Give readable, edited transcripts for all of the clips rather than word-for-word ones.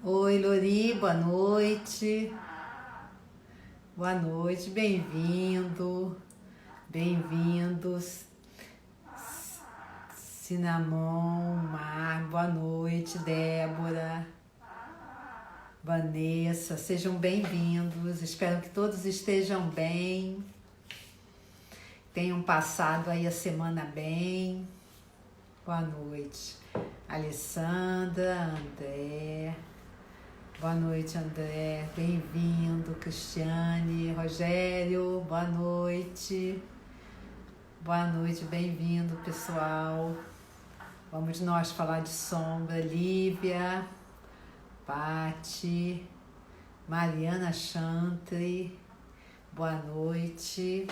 Oi, Lori, boa noite. Boa noite, bem-vindo. Bem-vindos. Cinnamon, Mar, boa noite, Débora, Vanessa, sejam bem-vindos. Espero que todos estejam bem. Tenham passado aí a semana bem. Boa noite, Alessandra, André. Boa noite, André. Bem-vindo, Cristiane, Rogério. Boa noite. Boa noite, bem-vindo, pessoal. Vamos nós falar de sombra. Lívia, Pati, Mariana Chantre. Boa noite.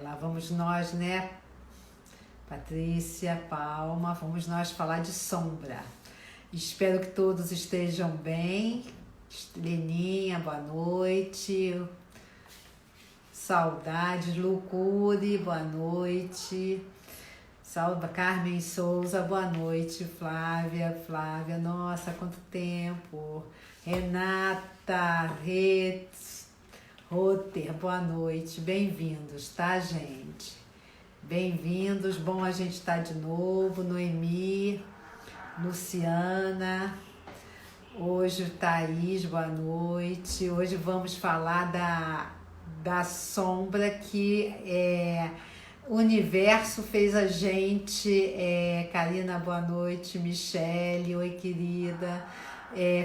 Lá vamos nós, né? Patrícia, Palma, vamos nós falar de sombra. Espero que todos estejam bem. Leninha, boa noite. Saudades, Lucure, boa noite. Carmen Souza, boa noite. Flávia, nossa, quanto tempo. Renata, Roter, boa noite. Bem-vindos, tá, gente? Bem-vindos, bom a gente estar de novo. Noemi, Luciana, hoje Thaís, boa noite. Hoje vamos falar da sombra que o universo fez a gente. Karina, boa noite. Michele, oi querida.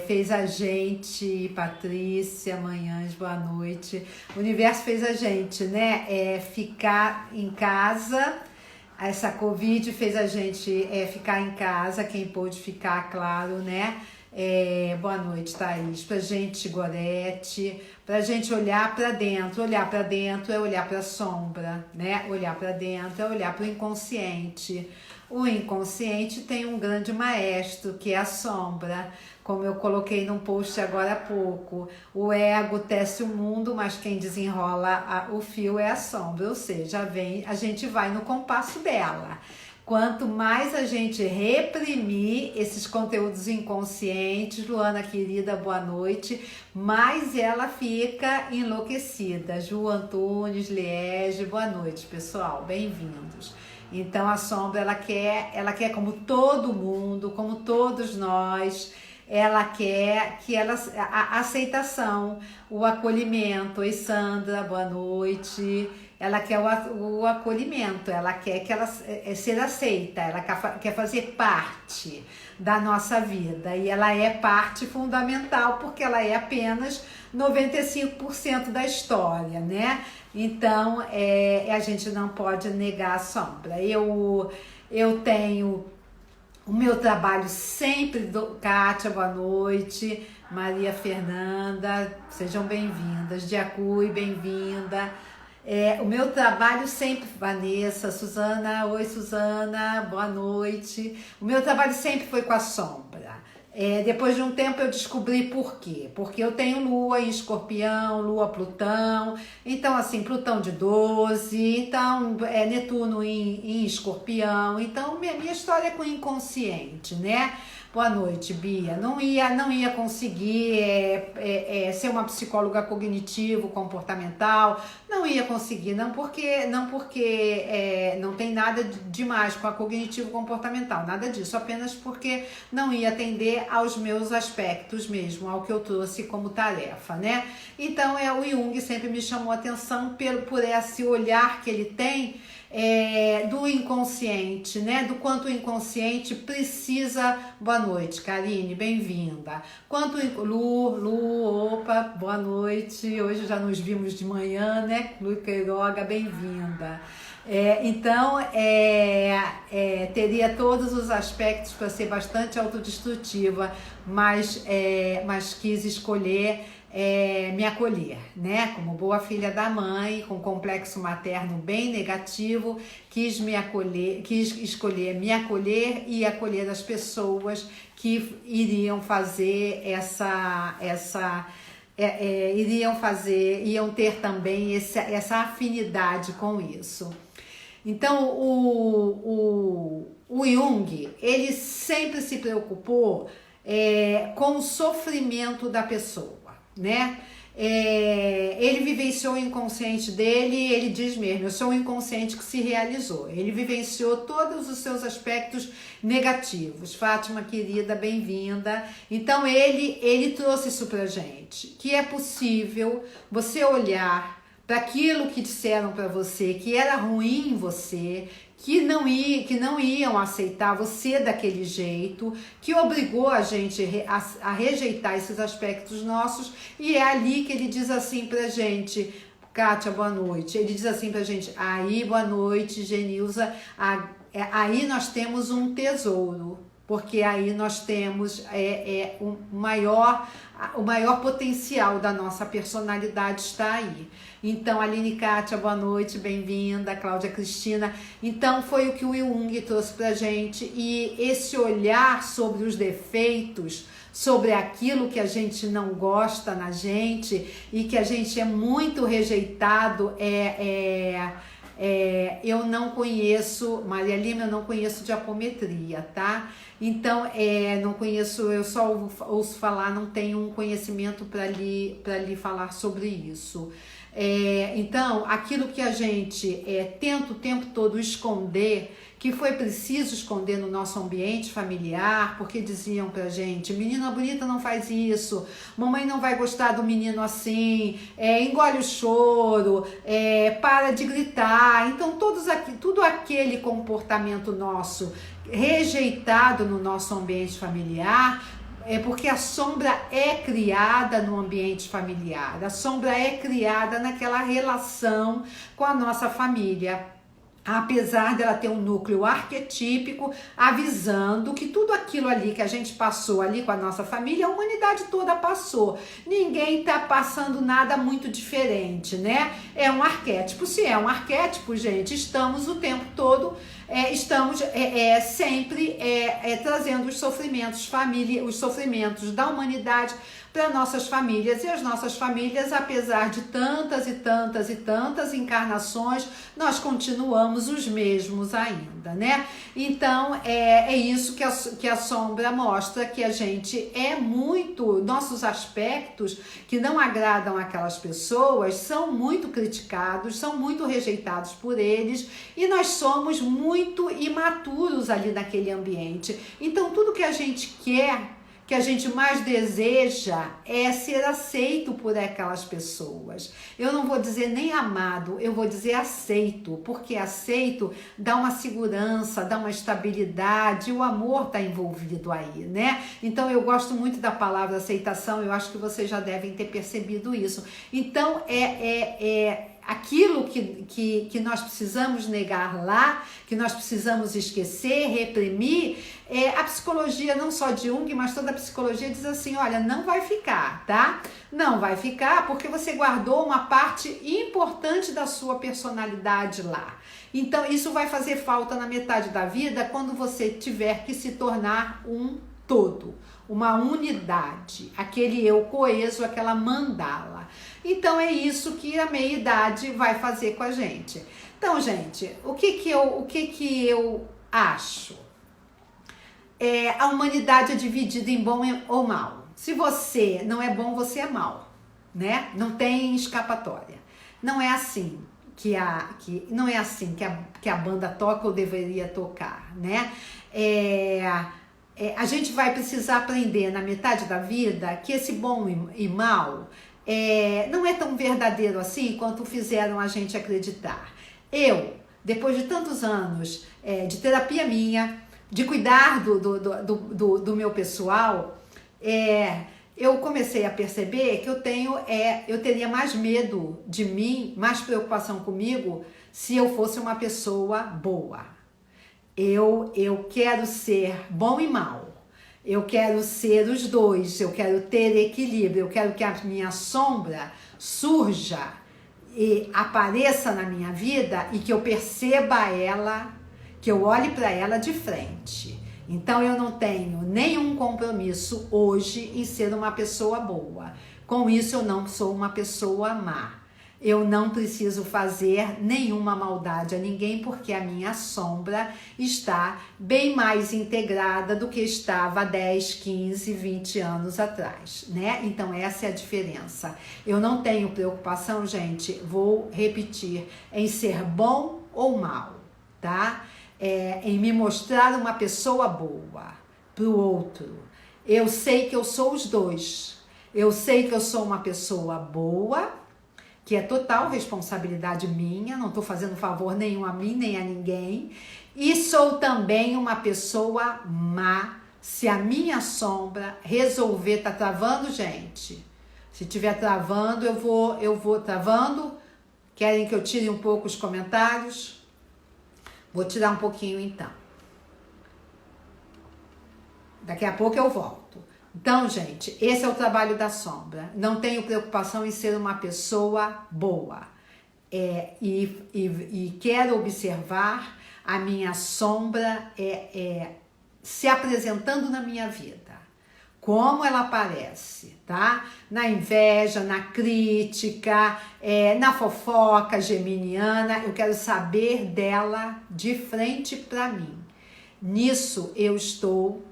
Fez a gente. Patrícia, Manhãs, boa noite. O universo fez a gente, né? Ficar em casa. Essa Covid fez a gente ficar em casa, quem pôde ficar, claro, né? Boa noite, Thaís. Pra gente, Gorete, pra gente olhar pra dentro. Olhar pra dentro é olhar pra sombra, né? Olhar pra dentro é olhar pro inconsciente. O inconsciente tem um grande maestro, que é a sombra. Como eu coloquei num post agora há pouco, o ego tece o mundo, mas quem desenrola o fio é a sombra, ou seja, a gente vai no compasso dela. Quanto mais a gente reprimir esses conteúdos inconscientes, Luana querida, boa noite, mais ela fica enlouquecida. Ju Antunes, Liege, boa noite, pessoal, bem-vindos. Então a sombra, ela quer como todo mundo, como todos nós. Ela quer que a aceitação, o acolhimento. Oi, Sandra, boa noite. Ela quer o acolhimento, ela quer que ela ser aceita, ela quer fazer parte da nossa vida. E ela é parte fundamental, porque ela é apenas 95% da história, né? Então, a gente não pode negar a sombra. Eu tenho o meu trabalho sempre, Kátia, boa noite, Maria Fernanda, sejam bem-vindas, Diacui, bem-vinda. O meu trabalho sempre, Vanessa, Suzana, oi Suzana, boa noite. O meu trabalho sempre foi com a sombra. Depois de um tempo eu descobri por quê. Porque eu tenho Lua em Escorpião, Lua Plutão, então assim, Plutão de 12, então Netuno em Escorpião, então minha história é com o inconsciente, né? Boa noite, Bia. Não ia conseguir ser uma psicóloga cognitivo-comportamental, não ia conseguir, não porque não tem nada demais com a cognitivo-comportamental, nada disso, apenas porque não ia atender aos meus aspectos mesmo, ao que eu trouxe como tarefa, né? Então, o Jung sempre me chamou a atenção por esse olhar que ele tem do inconsciente, né? Do quanto o inconsciente precisa. Boa noite, Karine, bem-vinda. Opa, boa noite. Hoje já nos vimos de manhã, né? Lu Queiroga, bem-vinda. Então, teria todos os aspectos para ser bastante autodestrutiva, mas quis escolher me acolher, né? Como boa filha da mãe, com complexo materno bem negativo, quis escolher me acolher e acolher as pessoas que iriam fazer iam ter também essa afinidade com isso. Então, o Jung, ele sempre se preocupou com o sofrimento da pessoa, né? Ele vivenciou o inconsciente dele e ele diz mesmo, eu sou um inconsciente que se realizou. Ele vivenciou todos os seus aspectos negativos. Fátima, querida, bem-vinda. Então, ele trouxe isso pra gente, que é possível você olhar para aquilo que disseram para você, que era ruim em você, que não iam aceitar você daquele jeito, que obrigou a gente a rejeitar esses aspectos nossos, e é ali que ele diz assim pra gente, Kátia, boa noite, ele diz assim pra gente, aí, boa noite, Genilza, aí nós temos um tesouro, porque aí nós temos o maior potencial da nossa personalidade está aí. Então, Aline Kátia, boa noite, bem-vinda, Cláudia Cristina. Então, foi o que o Jung trouxe pra gente, e esse olhar sobre os defeitos, sobre aquilo que a gente não gosta na gente e que a gente é muito rejeitado, eu não conheço, Maria Lima, eu não conheço de apometria, tá? Então, não conheço, eu só ouço falar, não tenho um conhecimento para lhe falar sobre isso. Então, aquilo que a gente tenta o tempo todo esconder, que foi preciso esconder no nosso ambiente familiar, porque diziam pra gente, menina bonita não faz isso, mamãe não vai gostar do menino assim, engole o choro, para de gritar. Então, tudo aquele comportamento nosso rejeitado no nosso ambiente familiar, porque a sombra é criada no ambiente familiar, a sombra é criada naquela relação com a nossa família. Apesar dela ter um núcleo arquetípico, avisando que tudo aquilo ali que a gente passou ali com a nossa família, a humanidade toda passou. Ninguém tá passando nada muito diferente, né? É um arquétipo. Se é um arquétipo, gente, estamos o tempo todo, estamos sempre trazendo os sofrimentos, os sofrimentos da humanidade para nossas famílias, e as nossas famílias, apesar de tantas e tantas e tantas encarnações, nós continuamos os mesmos ainda, né? Então, é isso que a sombra mostra, que a gente nossos aspectos que não agradam aquelas pessoas são muito criticados, são muito rejeitados por eles, e nós somos muito imaturos ali naquele ambiente. Então, tudo que a gente quer, que a gente mais deseja, é ser aceito por aquelas pessoas. Eu não vou dizer nem amado, eu vou dizer aceito, porque aceito dá uma segurança, dá uma estabilidade, o amor está envolvido aí, né? Então, eu gosto muito da palavra aceitação, eu acho que vocês já devem ter percebido isso. Então, aquilo que nós precisamos negar lá, que nós precisamos esquecer, reprimir, a psicologia não só de Jung, mas toda a psicologia diz assim, olha, não vai ficar, tá? Não vai ficar porque você guardou uma parte importante da sua personalidade lá. Então, isso vai fazer falta na metade da vida, quando você tiver que se tornar um todo, uma unidade, aquele eu coeso, aquela mandala. Então, é isso que a meia-idade vai fazer com a gente. Então, gente, o que eu acho? A humanidade é dividida em bom ou mal. Se você não é bom, você é mal, né? Não tem escapatória. Não é assim que a banda toca ou deveria tocar, né? A gente vai precisar aprender na metade da vida que esse bom e mal não é tão verdadeiro assim quanto fizeram a gente acreditar. Eu, depois de tantos anos de terapia minha, de cuidar do meu pessoal, eu comecei a perceber que eu teria mais medo de mim, mais preocupação comigo, se eu fosse uma pessoa boa. Eu quero ser bom e mal. Eu quero ser os dois, eu quero ter equilíbrio, eu quero que a minha sombra surja e apareça na minha vida e que eu perceba ela, que eu olhe para ela de frente. Então, eu não tenho nenhum compromisso hoje em ser uma pessoa boa. Com isso, eu não sou uma pessoa má. Eu não preciso fazer nenhuma maldade a ninguém, porque a minha sombra está bem mais integrada do que estava há 10, 15, 20 anos atrás, né? Então essa é a diferença. Eu não tenho preocupação, gente, vou repetir, em ser bom ou mal, tá? Em me mostrar uma pessoa boa pro outro. Eu sei que eu sou os dois. Eu sei que eu sou uma pessoa boa, que é total responsabilidade minha, não estou fazendo favor nenhum a mim, nem a ninguém. E sou também uma pessoa má, se a minha sombra resolver, tá travando, gente? Se tiver travando, eu vou travando. Querem que eu tire um pouco os comentários? Vou tirar um pouquinho então. Daqui a pouco eu volto. Então, gente, esse é o trabalho da sombra. Não tenho preocupação em ser uma pessoa boa. E quero observar a minha sombra se apresentando na minha vida. Como ela aparece, tá? Na inveja, na crítica, na fofoca geminiana. Eu quero saber dela de frente para mim. Nisso eu estou...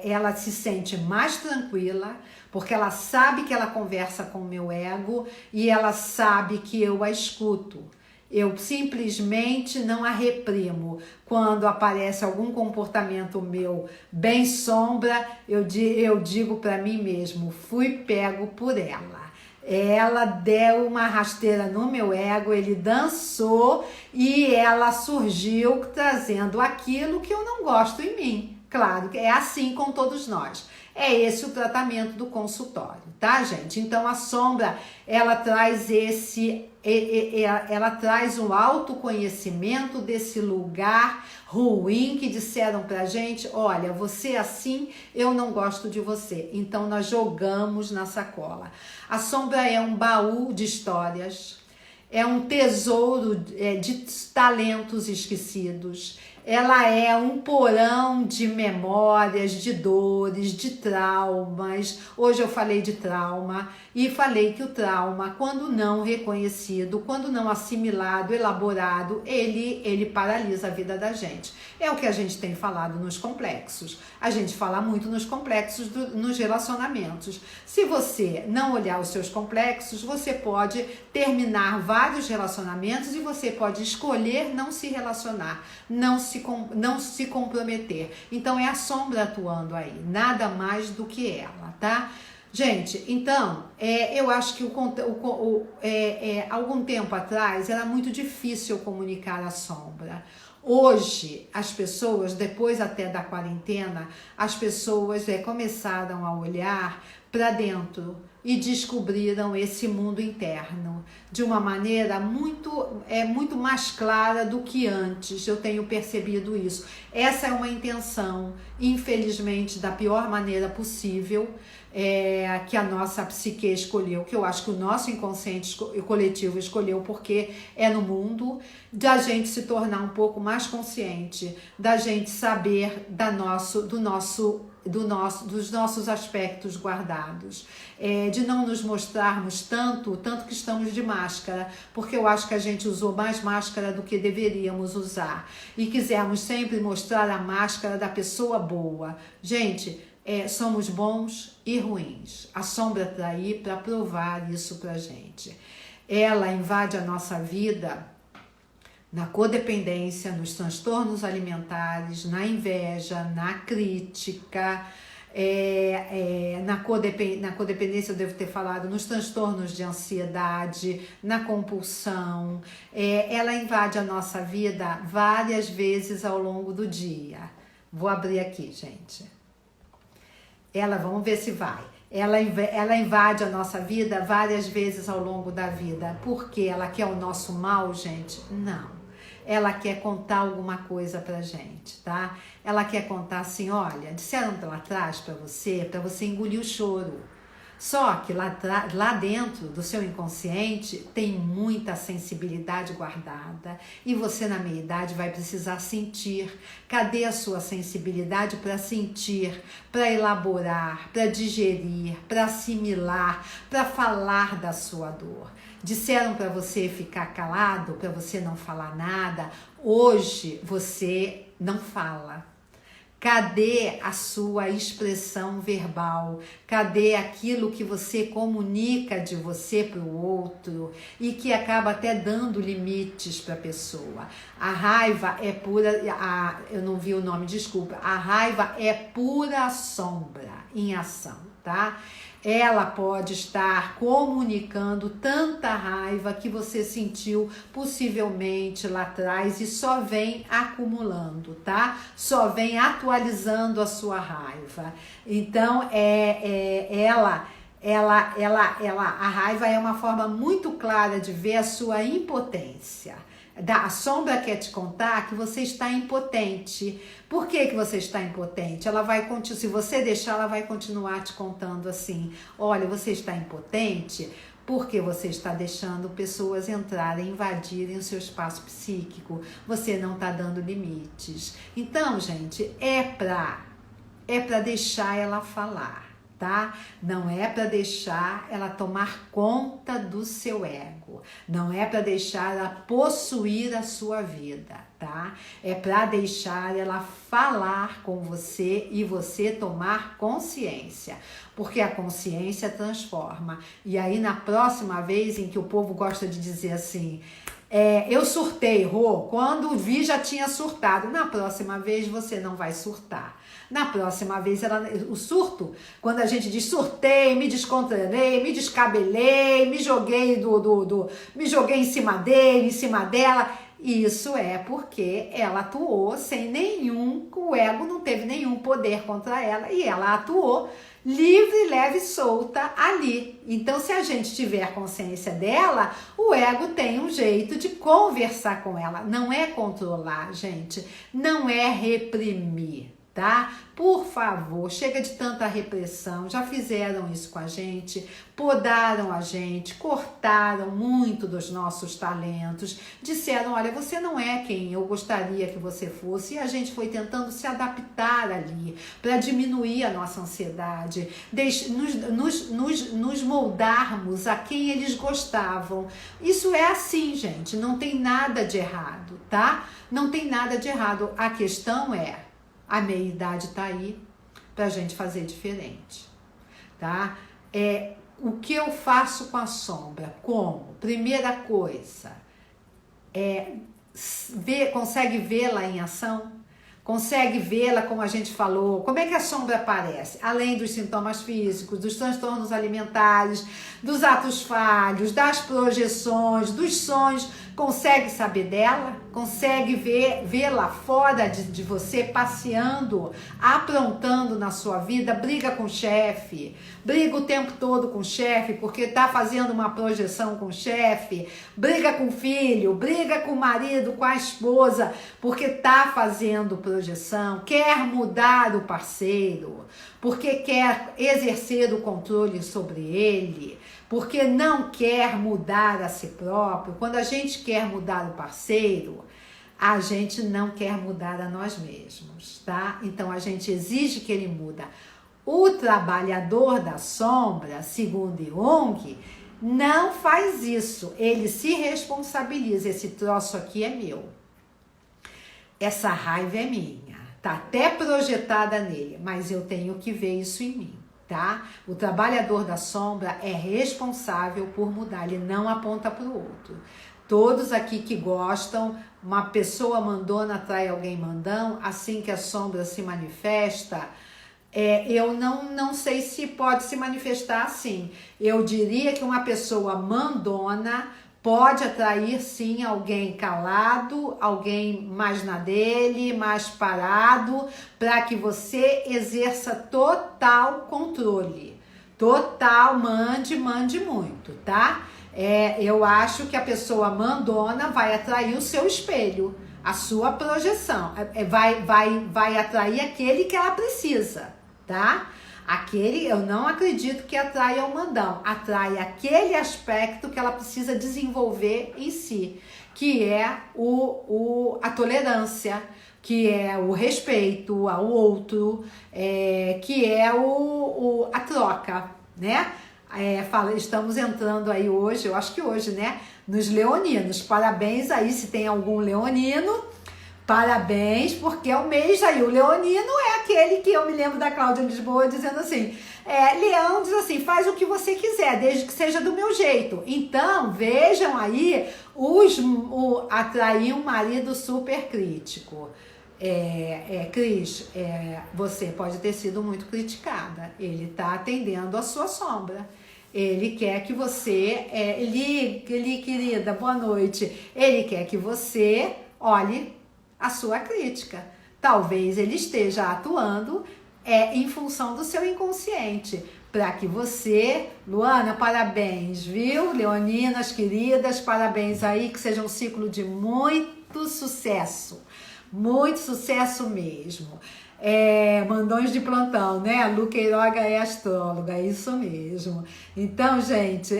ela se sente mais tranquila, porque ela sabe que ela conversa com o meu ego e ela sabe que eu a escuto. Eu simplesmente não a reprimo. Quando aparece algum comportamento meu bem sombra, eu digo para mim mesmo, fui pego por ela. Ela deu uma rasteira no meu ego, ele dançou e ela surgiu trazendo aquilo que eu não gosto em mim. Claro, é assim com todos nós. É esse o tratamento do consultório, tá, gente? Então, a sombra, ela traz ela traz um autoconhecimento desse lugar ruim que disseram pra gente, olha, você é assim, eu não gosto de você. Então, nós jogamos na sacola. A sombra é um baú de histórias, é um tesouro de talentos esquecidos. Ela é um porão de memórias, de dores, de traumas. Hoje eu falei de trauma e falei que o trauma, quando não reconhecido, quando não assimilado, elaborado, ele paralisa a vida da gente. É o que a gente tem falado nos complexos. A gente fala muito nos complexos, nos relacionamentos. Se você não olhar os seus complexos, você pode terminar vários relacionamentos e você pode escolher não se relacionar, não se comprometer. Então é a sombra atuando aí, nada mais do que ela, tá? Gente, então, eu acho que algum tempo atrás era muito difícil comunicar a sombra. Hoje, as pessoas, depois até da quarentena, as pessoas começaram a olhar para dentro e descobriram esse mundo interno de uma maneira muito mais clara do que antes. Eu tenho percebido isso. Essa é uma intenção, infelizmente, da pior maneira possível, que a nossa psique escolheu, que eu acho que o nosso inconsciente coletivo escolheu, porque é no mundo, da gente se tornar um pouco mais consciente, da gente saber dos nossos aspectos guardados, de não nos mostrarmos tanto que estamos de máscara, porque eu acho que a gente usou mais máscara do que deveríamos usar, e quisermos sempre mostrar a máscara da pessoa boa. Gente, somos bons e ruins. A sombra está aí para provar isso pra gente. Ela invade a nossa vida na codependência, nos transtornos alimentares, na inveja, na crítica, na codependência eu devo ter falado, nos transtornos de ansiedade, na compulsão. Ela invade a nossa vida várias vezes ao longo do dia. Vou abrir aqui, gente. Vamos ver se vai. Ela invade a nossa vida várias vezes ao longo da vida. Por quê? Ela quer o nosso mal, gente? Não. Ela quer contar alguma coisa pra gente, tá? Ela quer contar assim, olha, disseram lá atrás pra você engolir o choro. Só que lá dentro do seu inconsciente tem muita sensibilidade guardada e você na meia-idade vai precisar sentir. Cadê a sua sensibilidade para sentir, para elaborar, para digerir, para assimilar, para falar da sua dor? disseram para você ficar calado, para você não falar nada, hoje você não fala. Cadê a sua expressão verbal? Cadê aquilo que você comunica de você para o outro e que acaba até dando limites para a pessoa? A raiva é pura, eu não vi o nome, desculpa. A raiva é pura sombra em ação, tá? Ela pode estar comunicando tanta raiva que você sentiu possivelmente lá atrás e só vem acumulando, tá? Só vem atualizando a sua raiva. Então, a raiva é uma forma muito clara de ver a sua impotência. A sombra quer te contar que você está impotente. Por que você está impotente? Ela vai, se você deixar, ela vai continuar te contando assim: olha, você está impotente porque você está deixando pessoas entrarem, invadirem o seu espaço psíquico. Você não está dando limites. Então, gente, é para deixar ela falar. Tá? Não é para deixar ela tomar conta do seu ego, não é para deixar ela possuir a sua vida, tá? É para deixar ela falar com você e você tomar consciência, porque a consciência transforma. E aí na próxima vez em que o povo gosta de dizer assim, eu surtei, Rô, quando vi já tinha surtado, na próxima vez você não vai surtar. Na próxima vez, o surto, quando a gente diz surtei, me descontrolei, me descabelei, me joguei me joguei em cima dele, em cima dela, isso é porque ela atuou sem o ego não teve nenhum poder contra ela e ela atuou livre, leve e solta ali. Então, se a gente tiver consciência dela, o ego tem um jeito de conversar com ela. Não é controlar, gente, não é reprimir. Tá? Por favor, chega de tanta repressão, já fizeram isso com a gente, podaram a gente, cortaram muito dos nossos talentos, disseram, olha, você não é quem eu gostaria que você fosse, e a gente foi tentando se adaptar ali, para diminuir a nossa ansiedade, nos moldarmos a quem eles gostavam. Isso é assim, gente, não tem nada de errado, tá? Não tem nada de errado, a questão é, a meia-idade tá aí pra gente fazer diferente, tá? O que eu faço com a sombra? Como? Primeira coisa, consegue vê-la em ação? Consegue vê-la, como a gente falou? Como é que a sombra aparece? Além dos sintomas físicos, dos transtornos alimentares, dos atos falhos, das projeções, dos sonhos, consegue saber dela? Consegue vê-la fora de você, passeando, aprontando na sua vida? Briga com o chefe, briga o tempo todo com o chefe porque tá fazendo uma projeção com o chefe, briga com o filho, briga com o marido, com a esposa, porque tá fazendo projeção, quer mudar o parceiro, porque quer exercer o controle sobre ele, porque não quer mudar a si próprio. Quando a gente quer mudar o parceiro, a gente não quer mudar a nós mesmos, tá? Então a gente exige que ele muda. O trabalhador da sombra, segundo Jung, não faz isso. Ele se responsabiliza. Esse troço aqui é meu. Essa raiva é minha. Tá até projetada nele, mas eu tenho que ver isso em mim. Tá? O trabalhador da sombra é responsável por mudar, ele não aponta para o outro. Todos aqui que gostam, uma pessoa mandona atrai alguém mandão, assim que a sombra se manifesta, eu não sei se pode se manifestar assim. Eu diria que uma pessoa mandona pode atrair sim alguém calado, alguém mais na dele, mais parado, para que você exerça total controle. Total, mande muito, tá? Eu acho que a pessoa mandona vai atrair o seu espelho, a sua projeção. Vai atrair aquele que ela precisa, tá? Eu não acredito que atraia o mandão, atrai aquele aspecto que ela precisa desenvolver em si, que é a tolerância, que é o respeito ao outro, que é a troca, né? Estamos entrando aí hoje, eu acho que hoje, né? Nos leoninos. Parabéns aí se tem algum leonino. Parabéns, porque é o mês aí. O leonino é aquele que eu me lembro da Cláudia Lisboa dizendo assim, Leão diz assim, faz o que você quiser, desde que seja do meu jeito. Então, vejam aí, atrair um marido super crítico. Cris, você pode ter sido muito criticada. Ele tá atendendo a sua sombra. Ele quer que você, querida, boa noite. Ele quer que você olhe a sua crítica. Talvez ele esteja atuando em função do seu inconsciente. Para que você, Luana, parabéns, viu? Leoninas, queridas, parabéns aí, que seja um ciclo de muito sucesso. Muito sucesso mesmo. Mandões de plantão, né? A Lu Queiroga é astróloga, é isso mesmo. Então, gente,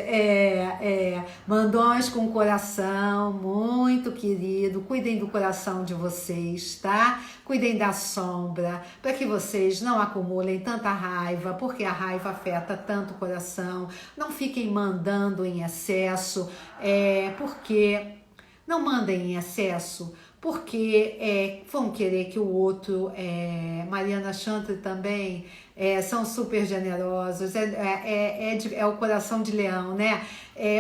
mandões com coração, muito querido. Cuidem do coração de vocês, tá? Cuidem da sombra, para que vocês não acumulem tanta raiva, porque a raiva afeta tanto o coração. Não fiquem mandando em excesso, porque não mandem em excesso, porque vão querer que o outro, Mariana Chantre também, são super generosos, é o coração de leão, né?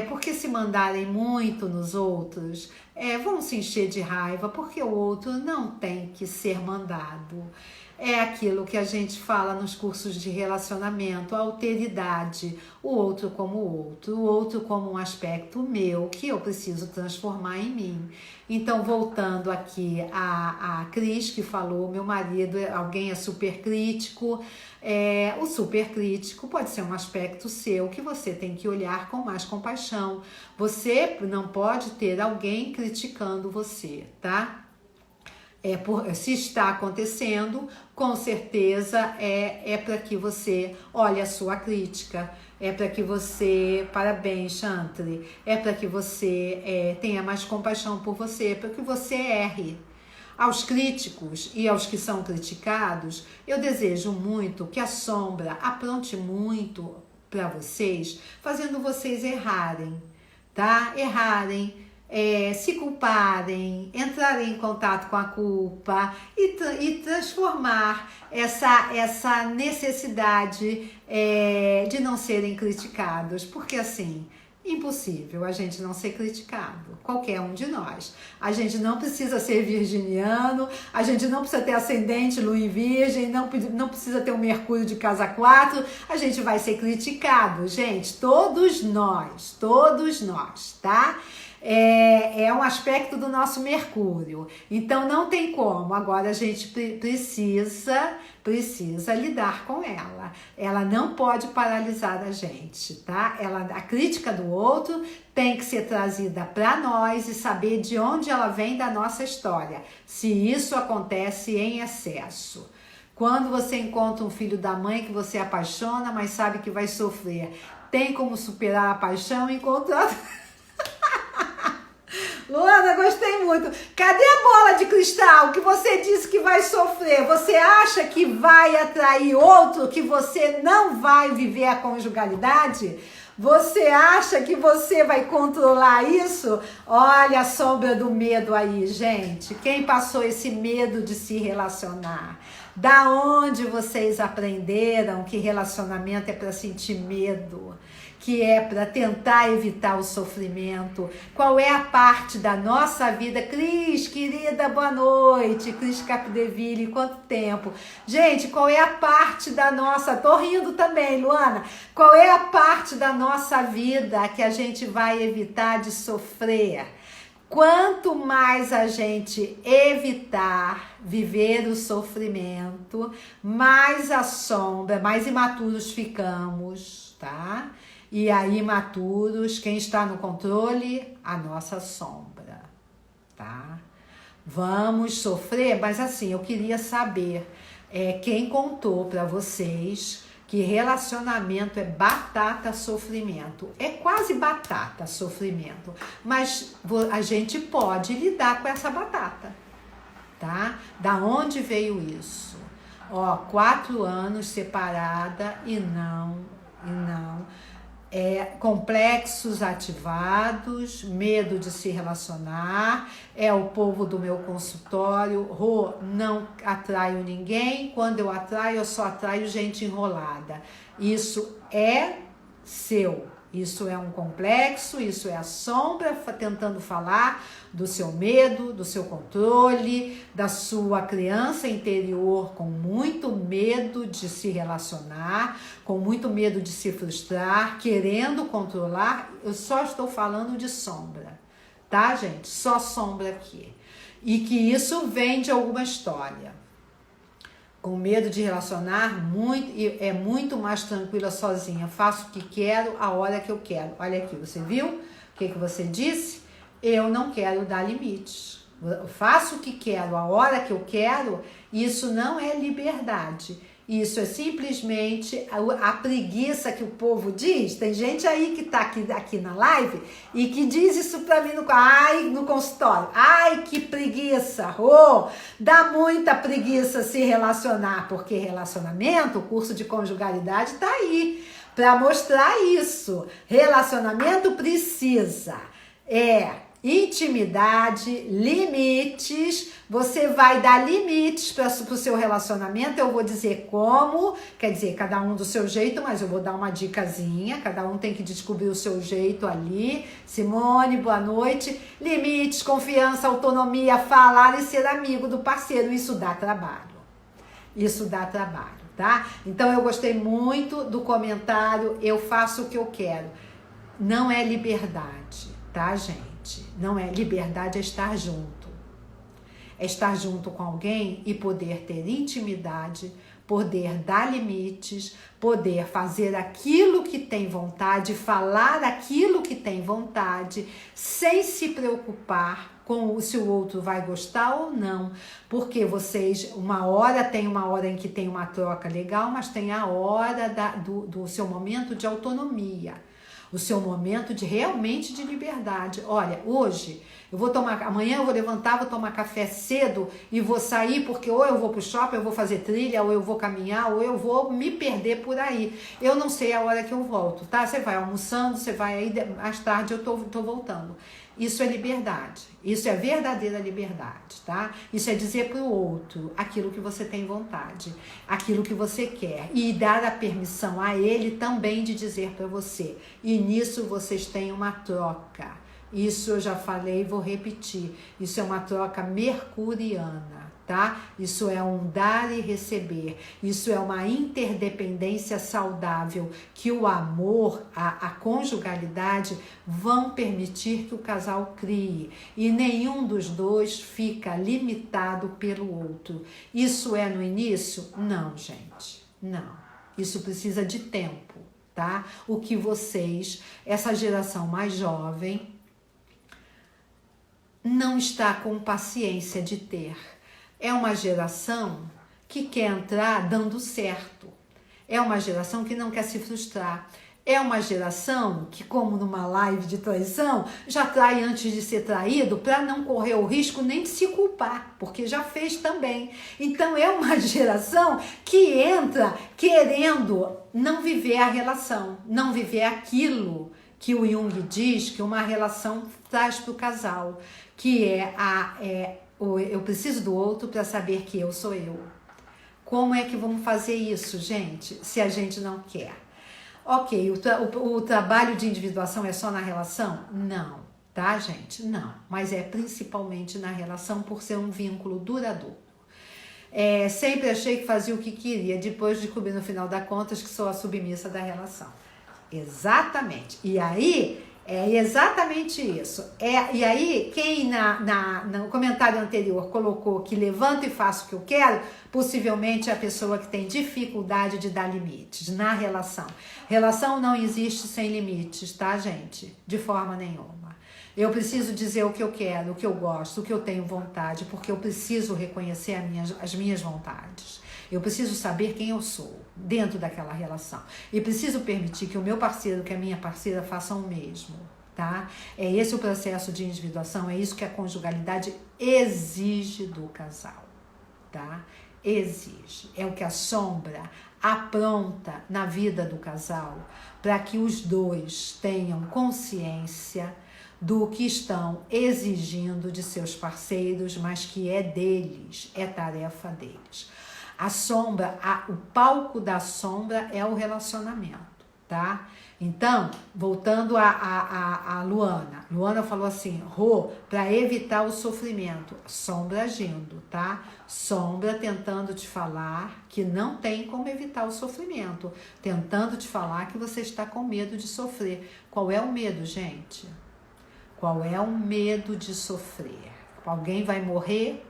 Porque se mandarem muito nos outros, vão se encher de raiva, porque o outro não tem que ser mandado. É aquilo que a gente fala nos cursos de relacionamento, a alteridade, o outro como um aspecto meu que eu preciso transformar em mim. Então, voltando aqui a Cris, que falou, meu marido, alguém é super crítico, o super crítico pode ser um aspecto seu que você tem que olhar com mais compaixão. Você não pode ter alguém criticando você, tá? Se está acontecendo, com certeza é para que você olhe a sua crítica, é para que você, parabéns, Chantre, é para que você tenha mais compaixão por você, para que você erre. Aos críticos e aos que são criticados, eu desejo muito que a sombra apronte muito para vocês, fazendo vocês errarem, tá? Se culparem, entrarem em contato com a culpa e transformar essa necessidade de não serem criticados, porque assim, impossível a gente não ser criticado, qualquer um de nós. A gente não precisa ser virginiano, a gente não precisa ter ascendente, lua em virgem, não precisa ter um Mercúrio de casa 4, a gente vai ser criticado, gente, todos nós, tá? É um aspecto do nosso Mercúrio, então não tem como. Agora a gente precisa lidar com ela não pode paralisar a gente, tá? A crítica do outro tem que ser trazida para nós e saber de onde ela vem da nossa história, se isso acontece em excesso. Quando você encontra um filho da mãe que você apaixona, mas sabe que vai sofrer, tem como superar a paixão encontrando... Luana, gostei muito. Cadê a bola de cristal que você disse que vai sofrer? Você acha que vai atrair outro, que você não vai viver a conjugalidade? Você acha que você vai controlar isso? Olha a sombra do medo aí, gente. Quem passou esse medo de se relacionar? Da onde vocês aprenderam que relacionamento é para sentir medo? Que é para tentar evitar o sofrimento? Qual é a parte da nossa vida? Cris, querida, boa noite. Cris Capdeville, quanto tempo? Gente, qual é a parte da nossa... Tô rindo também, Luana. Qual é a parte da nossa vida que a gente vai evitar de sofrer? Quanto mais a gente evitar viver o sofrimento, mais a sombra, mais imaturos ficamos, tá? E aí, imaturos, quem está no controle? A nossa sombra, tá? Vamos sofrer, mas assim, eu queria saber quem contou para vocês que relacionamento é batata sofrimento. É quase batata sofrimento, mas a gente pode lidar com essa batata, tá? Da onde veio isso? 4 anos separada e não... complexos ativados, medo de se relacionar, é o povo do meu consultório, não atraio ninguém, quando eu atraio, eu só atraio gente enrolada. Isso é seu. Isso é um complexo, isso é a sombra tentando falar do seu medo, do seu controle, da sua criança interior com muito medo de se relacionar, com muito medo de se frustrar, querendo controlar. Eu só estou falando de sombra, tá, gente? Só sombra aqui. E que isso vem de alguma história. Com medo de relacionar, é muito mais tranquila sozinha. Faço o que quero, a hora que eu quero. Olha aqui, você viu o que você disse? Eu não quero dar limites. Eu faço o que quero, a hora que eu quero. Isso não é liberdade. Isso é simplesmente a preguiça que o povo diz. Tem gente aí que tá aqui na live e que diz isso pra mim no consultório. Ai, que preguiça! Dá muita preguiça se relacionar, porque relacionamento, o curso de conjugalidade tá aí pra mostrar isso. Relacionamento precisa. Intimidade, limites, você vai dar limites para o seu relacionamento, eu vou dizer como, quer dizer, cada um do seu jeito, mas eu vou dar uma dicasinha, cada um tem que descobrir o seu jeito ali. Simone, boa noite. Limites, confiança, autonomia, falar e ser amigo do parceiro, isso dá trabalho. Isso dá trabalho, tá? Então eu gostei muito do comentário, eu faço o que eu quero. Não é liberdade, tá, gente? Não é liberdade, é estar junto. É estar junto com alguém e poder ter intimidade, poder dar limites, poder fazer aquilo que tem vontade, falar aquilo que tem vontade, sem se preocupar com se o outro vai gostar ou não. Porque vocês, tem uma hora em que tem uma troca legal, mas tem a hora do seu momento de autonomia. O seu momento realmente de liberdade. Olha, hoje amanhã eu vou levantar, vou tomar café cedo e vou sair porque ou eu vou pro shopping, eu vou fazer trilha, ou eu vou caminhar, ou eu vou me perder por aí. Eu não sei a hora que eu volto, tá? Você vai almoçando, você vai aí, mais tarde eu tô voltando. Isso é liberdade, isso é verdadeira liberdade, tá? Isso é dizer para o outro aquilo que você tem vontade, aquilo que você quer e dar a permissão a ele também de dizer para você. E nisso vocês têm uma troca. Isso eu já falei e vou repetir. Isso é uma troca mercuriana, tá? Isso é um dar e receber. Isso é uma interdependência saudável que o amor, a conjugalidade vão permitir que o casal crie. E nenhum dos dois fica limitado pelo outro. Isso é no início? Não, gente. Não. Isso precisa de tempo, tá? O que vocês, essa geração mais jovem, não está com paciência de ter. É uma geração que quer entrar dando certo. É uma geração que não quer se frustrar. É uma geração que, como numa live de traição, já trai antes de ser traído para não correr o risco nem de se culpar, porque já fez também. Então é uma geração que entra querendo não viver a relação, não viver aquilo que o Jung diz que uma relação traz para o casal, que eu preciso do outro para saber que eu sou eu. Como é que vamos fazer isso, gente, se a gente não quer? Ok, o trabalho de individuação é só na relação? Não, tá, gente? Não, mas é principalmente na relação por ser um vínculo duradouro. Sempre achei que fazia o que queria, depois descobri no final das contas que sou a submissa da relação. Exatamente. E aí, é exatamente isso. E aí, quem no comentário anterior colocou que levanto e faço o que eu quero, possivelmente é a pessoa que tem dificuldade de dar limites na relação. Relação não existe sem limites, tá, gente? De forma nenhuma. Eu preciso dizer o que eu quero, o que eu gosto, o que eu tenho vontade, porque eu preciso reconhecer as minhas vontades. Eu preciso saber quem eu sou dentro daquela relação. E preciso permitir que o meu parceiro, que a minha parceira façam o mesmo, tá? É esse o processo de individuação, é isso que a conjugalidade exige do casal, tá? exige. É o que a sombra apronta na vida do casal para que os dois tenham consciência do que estão exigindo de seus parceiros, mas que é deles, é tarefa deles. A sombra, o palco da sombra é o relacionamento, tá? Então, voltando a Luana. Luana falou assim, Rô, para evitar o sofrimento. Sombra agindo, tá? Sombra tentando te falar que não tem como evitar o sofrimento. Tentando te falar que você está com medo de sofrer. Qual é o medo, gente? Qual é o medo de sofrer? Alguém vai morrer?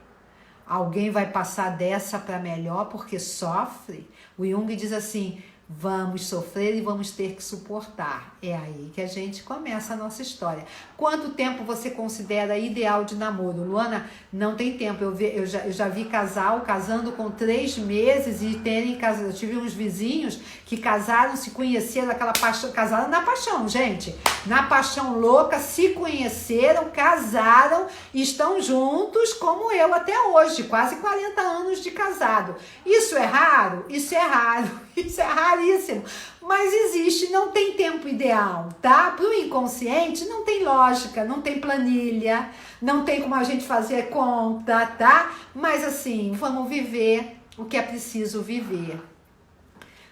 Alguém vai passar dessa para melhor porque sofre? O Jung diz assim, vamos sofrer e vamos ter que suportar. É aí que a gente começa a nossa história. Quanto tempo você considera ideal de namoro? Luana, não tem tempo. Eu já vi casal casando com 3 meses e terem casado. Eu tive uns vizinhos que casaram, se conheceram, aquela paixão, casaram na paixão, gente. Na paixão louca, se conheceram, casaram e estão juntos como eu até hoje, quase 40 anos de casado. Isso é raro? Isso é raro. Isso é raríssimo. Mas existe, não tem tempo ideal, tá? Para o inconsciente não tem lógica, não tem planilha, não tem como a gente fazer conta, tá? Mas assim, vamos viver o que é preciso viver.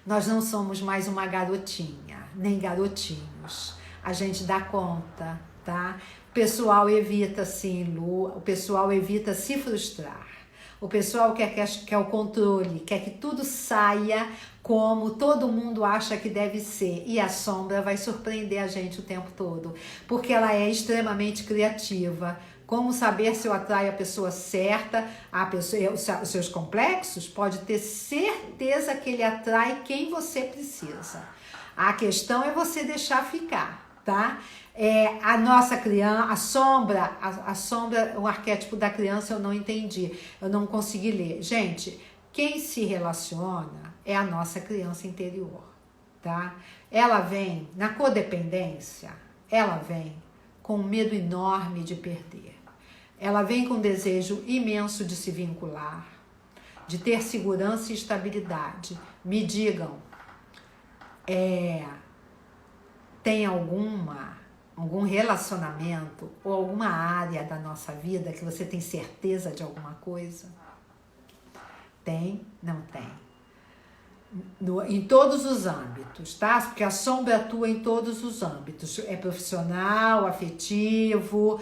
Nós não somos mais uma garotinha, nem garotinhos. A gente dá conta, tá? O pessoal evita, sim, Lu, o pessoal evita se frustrar. O pessoal quer o controle, quer que tudo saia como todo mundo acha que deve ser. E a sombra vai surpreender a gente o tempo todo, porque ela é extremamente criativa. Como saber se eu atraio a pessoa certa, os seus complexos? Pode ter certeza que ele atrai quem você precisa. A questão é você deixar ficar, tá? A nossa criança, a sombra, o arquétipo da criança eu não entendi, eu não consegui ler. Gente, quem se relaciona é a nossa criança interior, tá? Ela vem na codependência, ela vem com um medo enorme de perder. Ela vem com um desejo imenso de se vincular, de ter segurança e estabilidade. Me digam, tem algum relacionamento ou alguma área da nossa vida que você tem certeza de alguma coisa? Tem? Não tem. Em todos os âmbitos, tá? Porque a sombra atua em todos os âmbitos. É profissional, afetivo,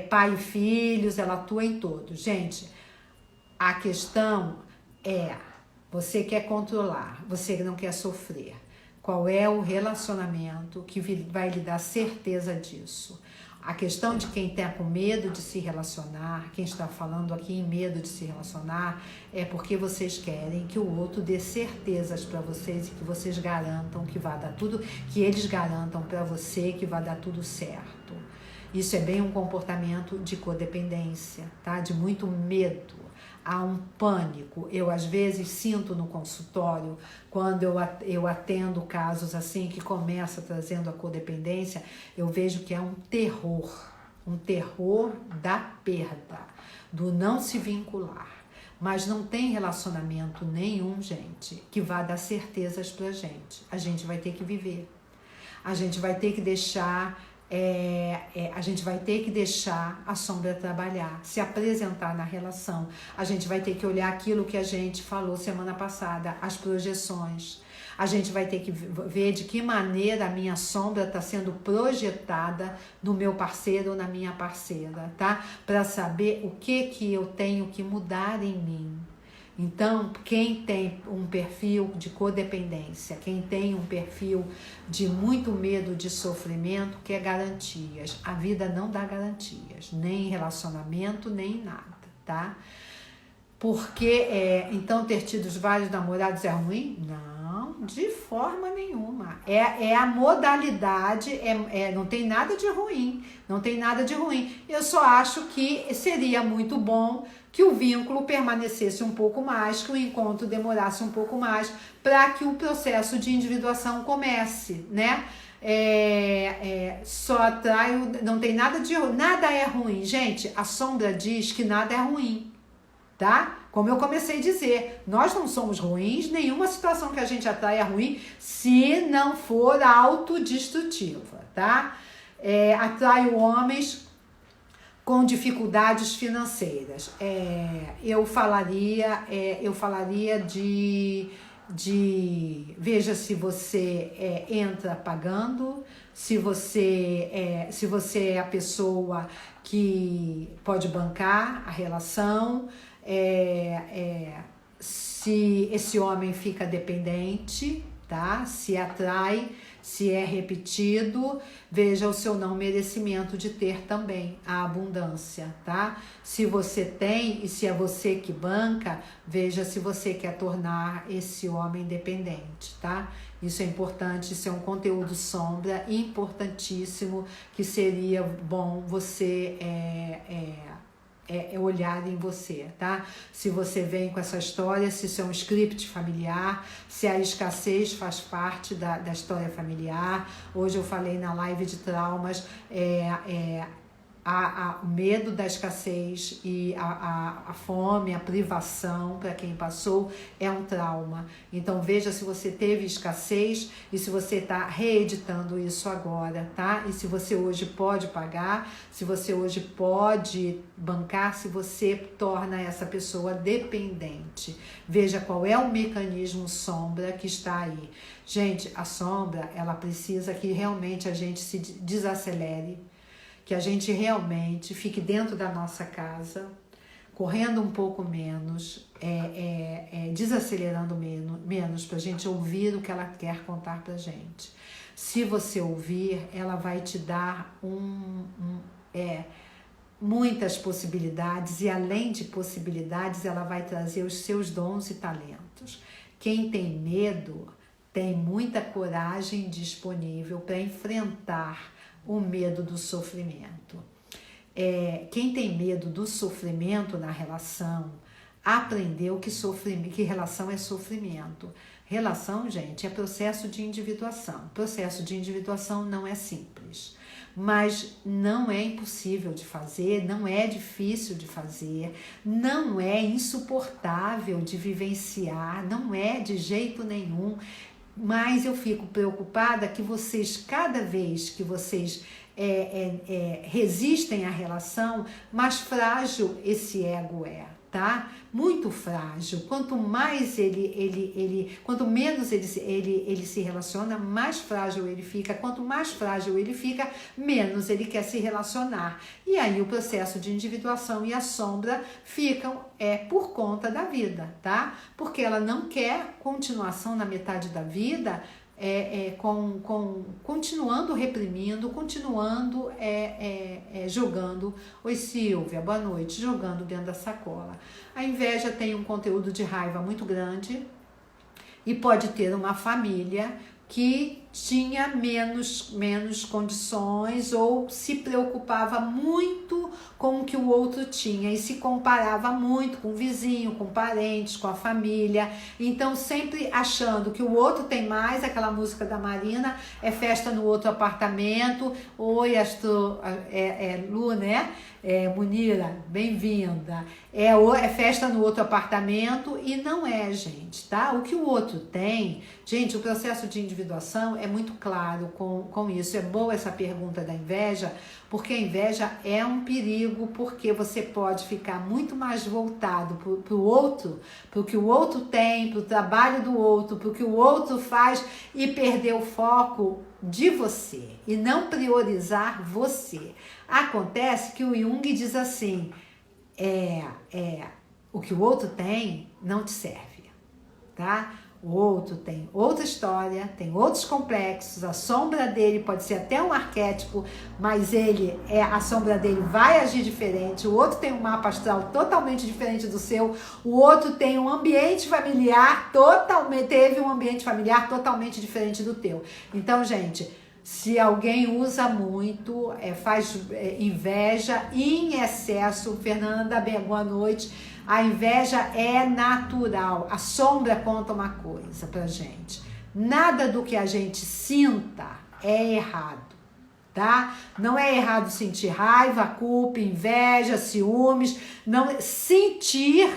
pai e filhos, ela atua em todos. Gente, a questão é, você quer controlar, você não quer sofrer. Qual é o relacionamento que vai lhe dar certeza disso? A questão de quem está com medo de se relacionar, quem está falando aqui em medo de se relacionar, é porque vocês querem que o outro dê certezas para vocês e que vocês garantam que vai dar tudo, que eles garantam para você que vai dar tudo certo. Isso é bem um comportamento de codependência, tá? De muito medo. Há um pânico. Eu, às vezes, sinto no consultório, quando eu atendo casos assim, que começa trazendo a codependência, eu vejo que é um terror da perda, do não se vincular. Mas não tem relacionamento nenhum, gente, que vá dar certezas pra gente. A gente vai ter que viver. A gente vai ter que deixar... a gente vai ter que deixar a sombra trabalhar, se apresentar na relação. A gente vai ter que olhar aquilo que a gente falou semana passada, as projeções. A gente vai ter que ver de que maneira a minha sombra está sendo projetada no meu parceiro ou na minha parceira, tá? Para saber o que eu tenho que mudar em mim. Então, quem tem um perfil de codependência, quem tem um perfil de muito medo de sofrimento, quer garantias. A vida não dá garantias, nem em relacionamento, nem em nada, tá? Porque, então, ter tido vários namorados é ruim? Não, de forma nenhuma. É a modalidade, não tem nada de ruim, não tem nada de ruim. Eu só acho que seria muito bom que o vínculo permanecesse um pouco mais, que o encontro demorasse um pouco mais, para que o processo de individuação comece, né? Só atrai, não tem nada de ruim, nada é ruim. Gente, a sombra diz que nada é ruim, tá? Como eu comecei a dizer, nós não somos ruins, nenhuma situação que a gente atrai é ruim se não for autodestrutiva, tá? Atraio homens com dificuldades financeiras. Eu falaria de veja se você entra pagando, se você é a pessoa que pode bancar a relação, se esse homem fica dependente, tá? Se atrai, se é repetido, veja o seu não merecimento de ter também a abundância, tá? Se você tem e se é você que banca, veja se você quer tornar esse homem dependente, tá? Isso é importante, isso é um conteúdo sombra importantíssimo que seria bom você olhar em você, tá? Se você vem com essa história, se isso é um script familiar, se a escassez faz parte da história familiar. Hoje eu falei na live de traumas, o medo da escassez e a fome, a privação para quem passou é um trauma. Então veja se você teve escassez e se você está reeditando isso agora, tá? E se você hoje pode pagar, se você hoje pode bancar, se você torna essa pessoa dependente. Veja qual é o mecanismo sombra que está aí. Gente, a sombra, ela precisa que realmente a gente se desacelere, que a gente realmente fique dentro da nossa casa, correndo um pouco menos, desacelerando menos para a gente ouvir o que ela quer contar para a gente. Se você ouvir, ela vai te dar muitas possibilidades e além de possibilidades, ela vai trazer os seus dons e talentos. Quem tem medo tem muita coragem disponível para enfrentar o medo do sofrimento. Quem tem medo do sofrimento na relação, aprendeu que relação é sofrimento. Relação, gente, é processo de individuação. Processo de individuação não é simples, mas não é impossível de fazer, não é difícil de fazer, não é insuportável de vivenciar, não é de jeito nenhum. Mas eu fico preocupada que vocês, cada vez que vocês resistem à relação, mais frágil esse ego é, tá? Muito frágil. Quanto mais quanto menos ele se relaciona, mais frágil ele fica. Quanto mais frágil ele fica, menos ele quer se relacionar. E aí o processo de individuação e a sombra ficam por conta da vida, tá? Porque ela não quer continuação na metade da vida, continuando reprimindo, continuando jogando. Oi Silvia, boa noite, jogando dentro da sacola. A inveja tem um conteúdo de raiva muito grande e pode ter uma família que tinha menos condições ou se preocupava muito com o que o outro tinha e se comparava muito com o vizinho, com parentes, com a família. Então sempre achando que o outro tem mais, aquela música da Marina, festa no outro apartamento. Oi, Lu, né? Munira, bem-vinda. É festa no outro apartamento e não é, gente, tá? O que o outro tem, gente, o processo de individuação é muito claro com isso. É boa essa pergunta da inveja, porque a inveja é um perigo, porque você pode ficar muito mais voltado para o outro, para o que o outro tem, para o trabalho do outro, para o que o outro faz e perder o foco de você e não priorizar você. Acontece que o Jung diz assim, o que o outro tem não te serve, tá? O outro tem outra história, tem outros complexos, a sombra dele pode ser até um arquétipo, mas a sombra dele vai agir diferente. O outro tem um mapa astral totalmente diferente do seu, o outro tem um ambiente familiar teve um ambiente familiar totalmente diferente do teu. Então, gente, se alguém usa muito, faz inveja em excesso, Fernanda, bem, boa noite. A inveja é natural. A sombra conta uma coisa pra gente. Nada do que a gente sinta é errado, tá? Não é errado sentir raiva, culpa, inveja, ciúmes. Não, sentir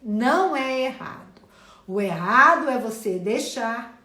não é errado. O errado é você deixar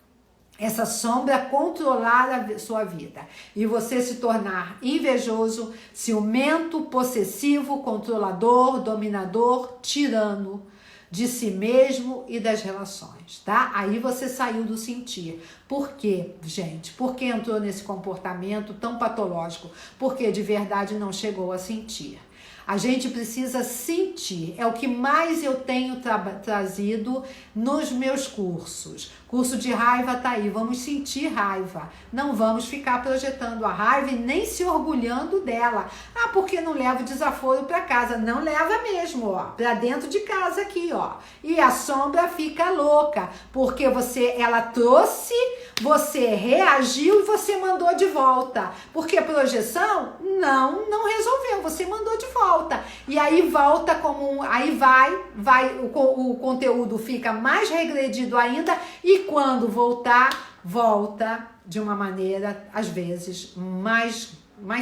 essa sombra controlar a sua vida e você se tornar invejoso, ciumento, possessivo, controlador, dominador, tirano de si mesmo e das relações, tá? Aí você saiu do sentir. Por quê, gente? Por que entrou nesse comportamento tão patológico? Porque de verdade não chegou a sentir. A gente precisa sentir, é o que mais eu tenho trazido nos meus cursos. Curso de raiva tá aí, vamos sentir raiva. Não vamos ficar projetando a raiva e nem se orgulhando dela. Ah, porque não leva o desaforo para casa. Não leva mesmo, ó, para dentro de casa aqui, ó. E a sombra fica louca, porque ela trouxe, você reagiu e você mandou de volta. Porque projeção não resolveu, você mandou de volta. E aí volta aí o conteúdo fica mais regredido ainda e quando voltar, volta de uma maneira, às vezes, mais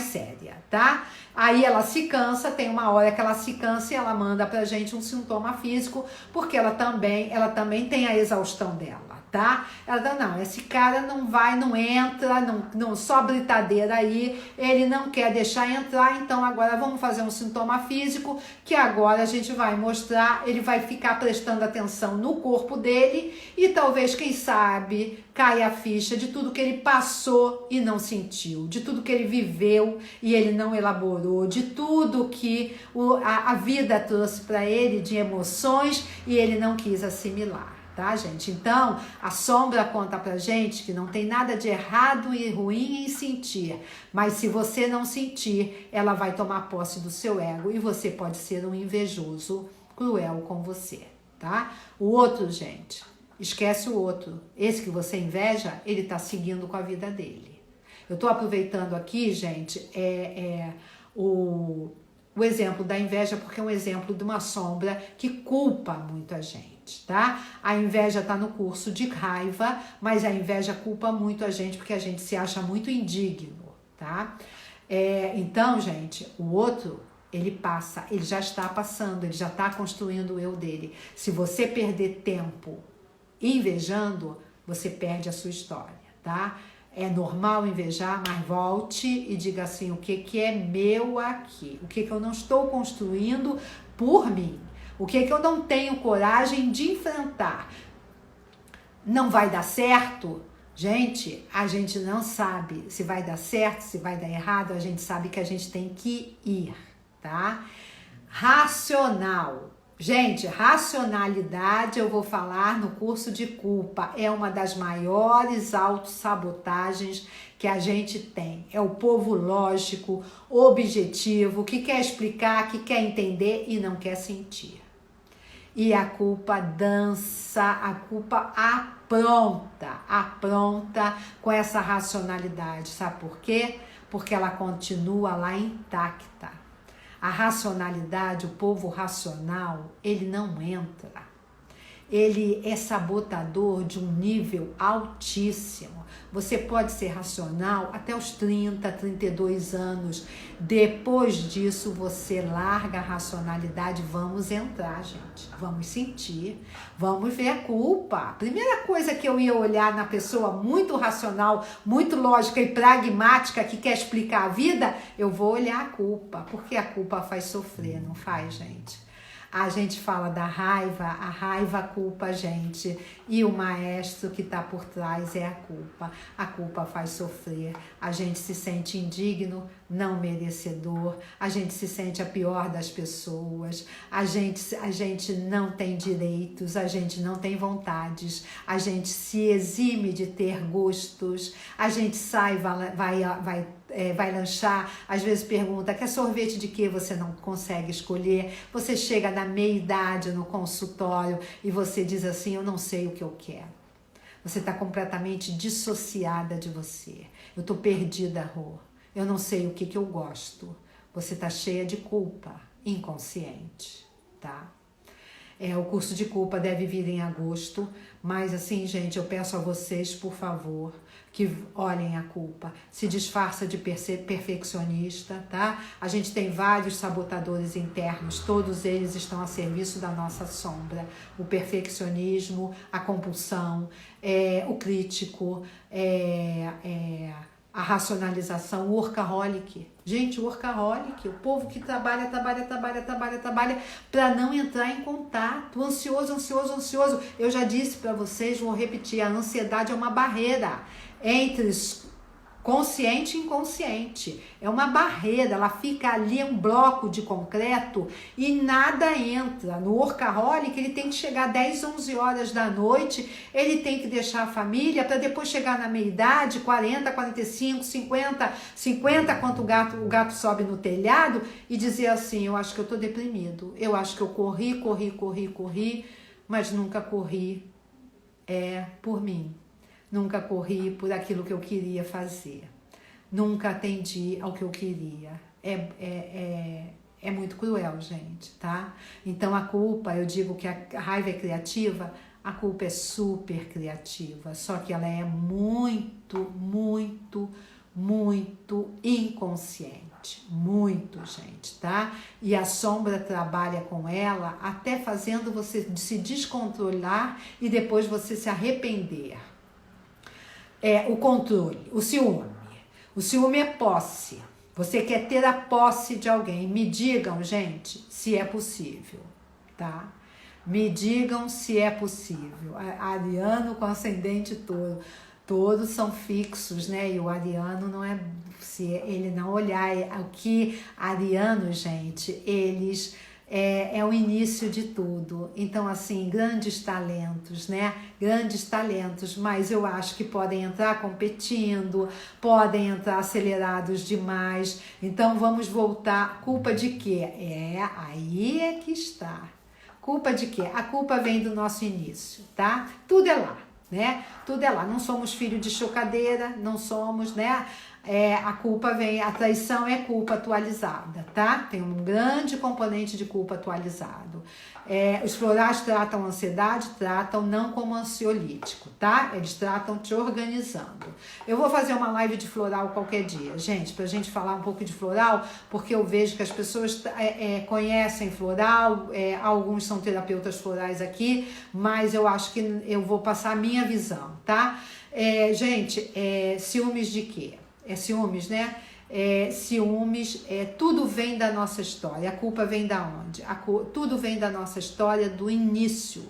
séria, tá? Aí ela se cansa, tem uma hora que ela se cansa e ela manda pra gente um sintoma físico, porque ela também tem a exaustão dela, tá? Ela não, esse cara não vai, não entra, não só britadeira aí, ele não quer deixar entrar, então agora vamos fazer um sintoma físico, que agora a gente vai mostrar, ele vai ficar prestando atenção no corpo dele e talvez, quem sabe, caia a ficha de tudo que ele passou e não sentiu, de tudo que ele viveu e ele não elaborou, de tudo que a vida trouxe para ele de emoções e ele não quis assimilar. Tá, gente? Então, a sombra conta pra gente que não tem nada de errado e ruim em sentir, mas se você não sentir, ela vai tomar posse do seu ego e você pode ser um invejoso cruel com você, tá? O outro, gente, esquece o outro. Esse que você inveja, ele tá seguindo com a vida dele. Eu tô aproveitando aqui, gente, o exemplo da inveja, porque é um exemplo de uma sombra que culpa muito a gente. Tá? A inveja tá no curso de raiva, mas a inveja culpa muito a gente porque a gente se acha muito indigno, tá? Então, gente, o outro, ele já está passando, ele já está construindo o eu dele. Se você perder tempo invejando, você perde a sua história, tá? É normal invejar, mas volte e diga assim, o que é meu aqui? O que eu não estou construindo por mim? O que eu não tenho coragem de enfrentar? Não vai dar certo? Gente, a gente não sabe se vai dar certo, se vai dar errado, a gente sabe que a gente tem que ir, tá? Racional. Gente, racionalidade eu vou falar no curso de culpa. É uma das maiores autossabotagens que a gente tem. É o povo lógico, objetivo, que quer explicar, que quer entender e não quer sentir. E a culpa dança, a culpa apronta com essa racionalidade. Sabe por quê? Porque ela continua lá intacta. A racionalidade, o povo racional, ele não entra. Ele é sabotador de um nível altíssimo. Você pode ser racional até os 30, 32 anos. Depois disso, você larga a racionalidade. Vamos entrar, gente. Vamos sentir. Vamos ver a culpa. A primeira coisa que eu ia olhar na pessoa muito racional, muito lógica e pragmática que quer explicar a vida, eu vou olhar a culpa. Porque a culpa faz sofrer, não faz, gente? A gente fala da raiva, a raiva culpa a gente e o maestro que está por trás é a culpa. A culpa faz sofrer, a gente se sente indigno, não merecedor, a gente se sente a pior das pessoas, a gente não tem direitos, a gente não tem vontades, a gente se exime de ter gostos, a gente sai, vai lanchar, às vezes pergunta, quer sorvete de que você não consegue escolher? Você chega na meia-idade no consultório e você diz assim, eu não sei o que eu quero. Você está completamente dissociada de você. Eu estou perdida, Rô. Eu não sei o que eu gosto. Você está cheia de culpa inconsciente, tá? O curso de culpa deve vir em agosto, mas assim, gente, eu peço a vocês, por favor, que olhem a culpa, se disfarça de perfeccionista, tá? A gente tem vários sabotadores internos, todos eles estão a serviço da nossa sombra. O perfeccionismo, a compulsão, o crítico, a racionalização, o workaholic. Gente, o workaholic, o povo que trabalha para não entrar em contato, ansioso. Eu já disse para vocês, vou repetir, a ansiedade é uma barreira entre consciente e inconsciente. É uma barreira, ela fica ali, um bloco de concreto e nada entra. No workaholic, ele tem que chegar 10, 11 horas da noite, ele tem que deixar a família para depois chegar na meia-idade, 40, 45, 50, quanto o gato sobe no telhado e dizer assim, eu acho que eu tô deprimido, eu acho que eu corri, mas nunca corri por mim. Nunca corri por aquilo que eu queria fazer. Nunca atendi ao que eu queria. É muito cruel, gente, tá? Então a culpa, eu digo que a raiva é criativa, a culpa é super criativa, só que ela é muito inconsciente. Muito, gente, tá? E a sombra trabalha com ela até fazendo você se descontrolar e depois você se arrepender. O controle, o ciúme. O ciúme é posse. Você quer ter a posse de alguém. Me digam, gente, se é possível, tá? Me digam se é possível. Ariano com ascendente touro. Todos são fixos, né? E o ariano não é... Se ele não olhar... O que ariano, gente, eles... É o início de tudo. Então, assim, grandes talentos, né? Grandes talentos, mas eu acho que podem entrar competindo, podem entrar acelerados demais. Então, vamos voltar. Culpa de quê? Aí é que está. Culpa de quê? A culpa vem do nosso início, tá? Tudo é lá, né? Tudo é lá. Não somos filho de chocadeira, não somos, né? A culpa vem, a traição é culpa atualizada, tá? Tem um grande componente de culpa atualizado. Os florais tratam a ansiedade, tratam não como ansiolítico, tá? Eles tratam te organizando. Eu vou fazer uma live de floral qualquer dia, gente, pra gente falar um pouco de floral, porque eu vejo que as pessoas conhecem floral, alguns são terapeutas florais aqui, mas eu acho que eu vou passar a minha visão, tá? Gente, ciúmes de quê? Ciúmes, né? Ciúmes, tudo vem da nossa história. A culpa vem da onde? Tudo vem da nossa história, do início.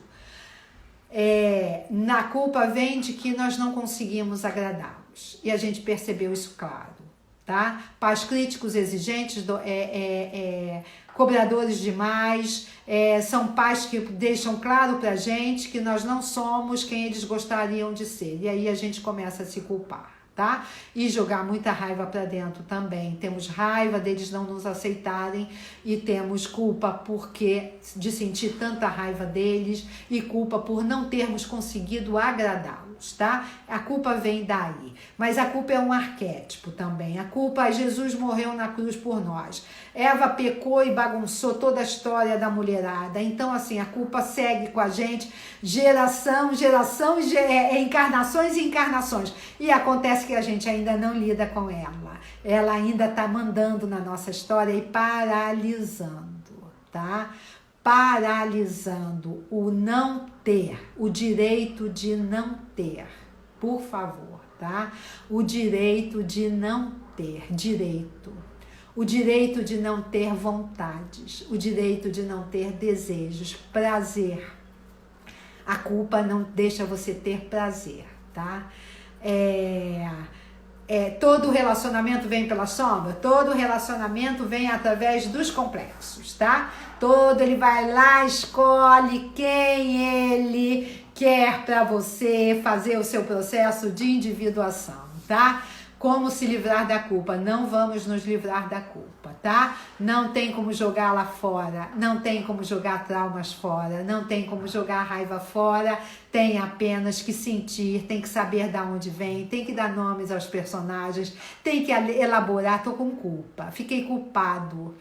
Na culpa vem de que nós não conseguimos agradá-los. E a gente percebeu isso claro, tá? Pais críticos exigentes, cobradores demais, são pais que deixam claro pra gente que nós não somos quem eles gostariam de ser. E aí a gente começa a se culpar. Tá? E jogar muita raiva para dentro também. Temos raiva deles não nos aceitarem e temos culpa de sentir tanta raiva deles e culpa por não termos conseguido agradá-los, tá? A culpa vem daí. Mas a culpa é um arquétipo também. A culpa, Jesus morreu na cruz por nós. Eva pecou e bagunçou toda a história da mulherada. Então, assim, a culpa segue com a gente geração, encarnações e encarnações. E acontece que a gente ainda não lida com ela. Ela ainda está mandando na nossa história e paralisando, tá? Paralisando o não ter, o direito de não ter. Por favor, tá? O direito de não ter, o direito de não ter vontades, o direito de não ter desejos, prazer. A culpa não deixa você ter prazer, tá? Todo relacionamento vem pela sombra, todo relacionamento vem através dos complexos, tá? Ele vai lá, escolhe quem ele quer para você fazer o seu processo de individuação, tá? Como se livrar da culpa? Não vamos nos livrar da culpa, tá? Não tem como jogar lá fora, não tem como jogar traumas fora, não tem como jogar raiva fora, tem apenas que sentir, tem que saber de onde vem, tem que dar nomes aos personagens, tem que elaborar, tô com culpa, fiquei culpado.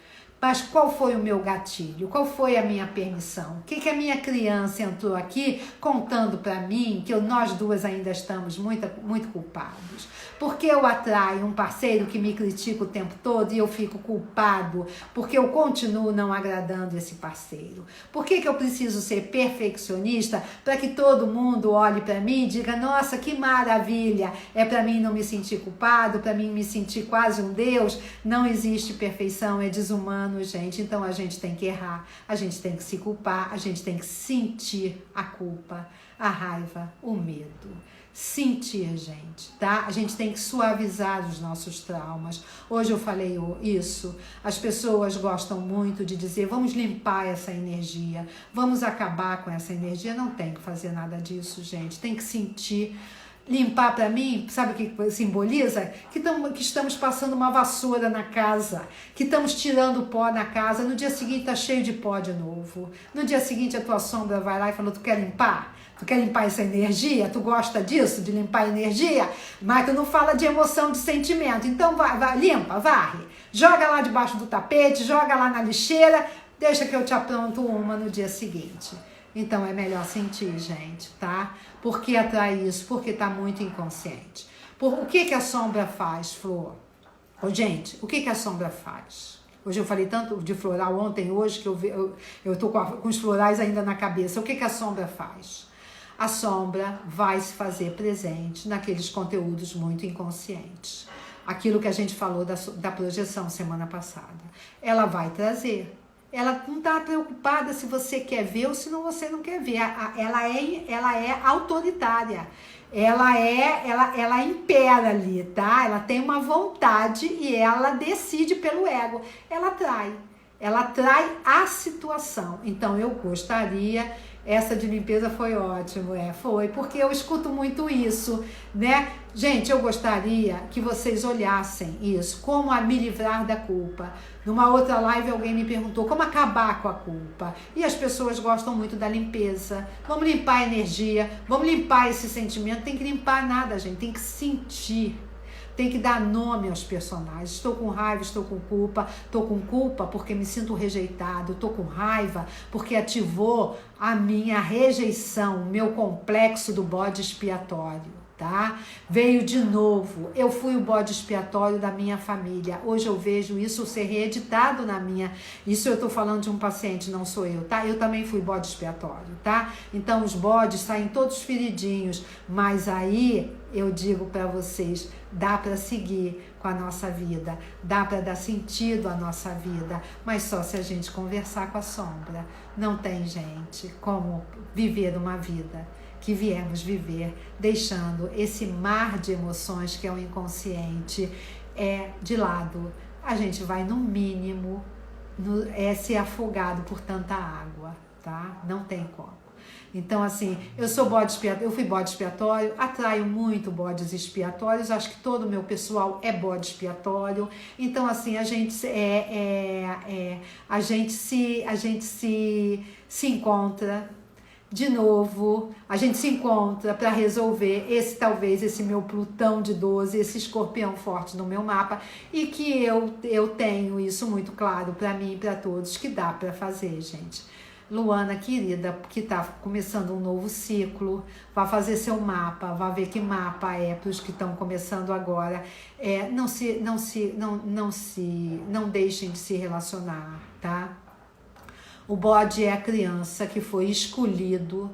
Mas qual foi o meu gatilho? Qual foi a minha permissão? O que a minha criança entrou aqui contando para mim que nós duas ainda estamos muito culpados? Porque eu atraio um parceiro que me critica o tempo todo e eu fico culpado porque eu continuo não agradando esse parceiro? Por que eu preciso ser perfeccionista para que todo mundo olhe para mim e diga, nossa, que maravilha, é para mim não me sentir culpado, para mim me sentir quase um Deus? Não existe perfeição, é desumano, gente. Então a gente tem que errar, a gente tem que se culpar, a gente tem que sentir a culpa, a raiva, o medo. Sentir, gente, tá? A gente tem que suavizar os nossos traumas. Hoje eu falei isso. As pessoas gostam muito de dizer, vamos limpar essa energia, vamos acabar com essa energia. Não tem que fazer nada disso, gente. Tem que sentir. Limpar para mim, sabe o que simboliza? Que estamos passando uma vassoura na casa, que estamos tirando pó na casa, no dia seguinte tá cheio de pó de novo. No dia seguinte a tua sombra vai lá e fala, tu quer limpar? Tu quer limpar essa energia? Tu gosta disso, de limpar a energia? Mas tu não fala de emoção, de sentimento. Então vai, limpa, varre. Joga lá debaixo do tapete, joga lá na lixeira, deixa que eu te apronto uma no dia seguinte. Então é melhor sentir, gente, tá? Por que atrai isso? Porque tá muito inconsciente. O que a sombra faz, Flor? Gente, o que a sombra faz? Hoje eu falei tanto de floral ontem, hoje, que eu tô com os florais ainda na cabeça. O que a sombra faz? A sombra vai se fazer presente naqueles conteúdos muito inconscientes. Aquilo que a gente falou da projeção semana passada. Ela vai trazer. Ela não está preocupada se você quer ver ou se você não quer ver. Ela é autoritária. Ela impera ali, tá? Ela tem uma vontade e ela decide pelo ego. Ela atrai a situação. Então eu gostaria, essa de limpeza foi ótimo, foi, porque eu escuto muito isso, né? Gente, eu gostaria que vocês olhassem isso, como a me livrar da culpa. Numa outra live alguém me perguntou como acabar com a culpa. E as pessoas gostam muito da limpeza. Vamos limpar a energia, vamos limpar esse sentimento. Tem que limpar nada, gente, tem que sentir. Tem que dar nome aos personagens. Estou com raiva, estou com culpa porque me sinto rejeitado, estou com raiva porque ativou a minha rejeição, o meu complexo do bode expiatório. Tá? Veio de novo, eu fui o bode expiatório da minha família, hoje eu vejo isso ser reeditado na minha, isso eu tô falando de um paciente, não sou eu, tá? Eu também fui bode expiatório, tá? Então os bodes saem todos feridinhos, mas aí eu digo para vocês, dá para seguir com a nossa vida, dá para dar sentido à nossa vida, mas só se a gente conversar com a sombra. Não tem, gente, como viver uma vida que viemos viver, deixando esse mar de emoções que é o inconsciente de lado. A gente vai, no mínimo, ser afogado por tanta água, tá? Não tem como. Então, assim, eu fui bode expiatório, atraio muito bodes expiatórios, acho que todo o meu pessoal é bode expiatório. Então, assim, a gente se encontra de novo, a gente se encontra para resolver esse meu Plutão de 12, esse escorpião forte no meu mapa, e que eu tenho isso muito claro para mim e para todos, que dá para fazer, gente. Luana, querida, que está começando um novo ciclo, vai fazer seu mapa, vai ver que mapa é para os que estão começando agora. Não deixem de se relacionar, tá? O bode é a criança que foi escolhido,